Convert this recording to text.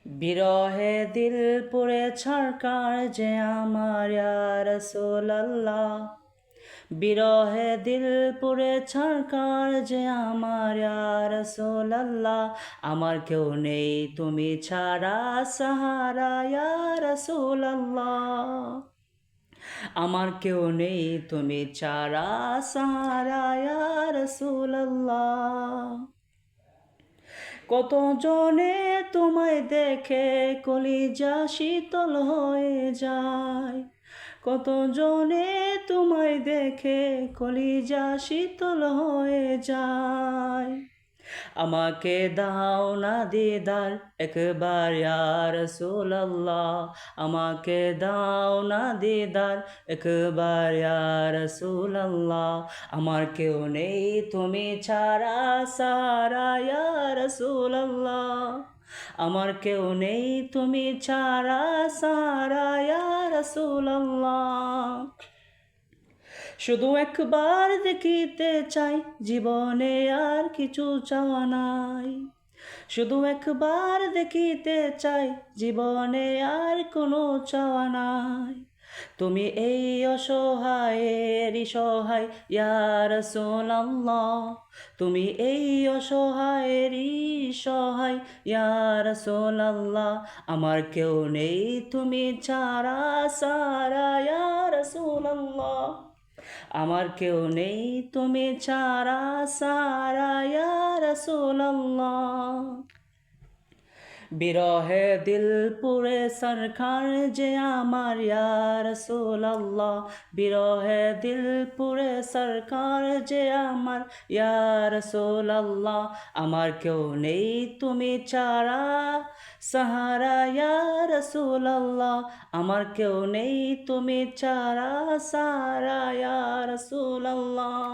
বিরহে দিল পুড়ে ছারকার যে আমার ইয়া রাসূলুল্লাহ। বিরহে দিল পুড়ে ছারকার যে আমার ইয়া রাসূলুল্লাহ। আমার কেউ নেই তুমি ছাড়া সাহারা ইয়া রাসূলুল্লাহ। আমার কেউ নেই তুমি ছাড়া সাহারা ইয়া রাসূলুল্লাহ। কত জনে তোমায় দেখে কলিজা শীতল হয়ে যায়। কত জনে তোমায় দেখে কলিজা শীতল হয়ে যায়। আমাকে দাও না দিদার একবার ইয়া রাসূলুল্লাহ। আমাকে দাও না দিদার একবার ইয়া রাসূলুল্লাহ। আমার কেউ নেই তুমি ছাড়া সাহারা ইয়া রাসূলুল্লাহ। আমার কেউ নেই তুমি ছাড়া সাহারা ইয়া রাসূলুল্লাহ। শুধু একবার দেখিতে চাই, জীবনে আর কিছু চাওয়া নাই। শুধু একবার দেখিতে চাই, জীবনে আর কোনো চাওয়া নাই। তুমি এই অসহায়েরই সহায় ইয়া রাসূলুল্লাহ। তুমি এই অসহায়েরই সহায় ইয়া রাসূলুল্লাহ। আমার কেউ নেই তুমি ছাড়া সাহারা ইয়া রাসূলুল্লাহ। আমার কেউ নেই তুমি ছাড়া সাহারা ইয়া রাসূলুল্লাহ। বিরহে দিল পুড়ে সরকার যে আমার ইয়া রাসূলুল্লাহ। বিরহে দিল পুড়ে সরকার যে আমার ইয়া রাসূলুল্লাহ। আমার কেউ নেই তুমি ছাড়া সাহারা ইয়া রাসূলুল্লাহ। আমার কেউ নেই তুমি ছাড়া সাহারা ইয়া রাসূলুল্লাহ।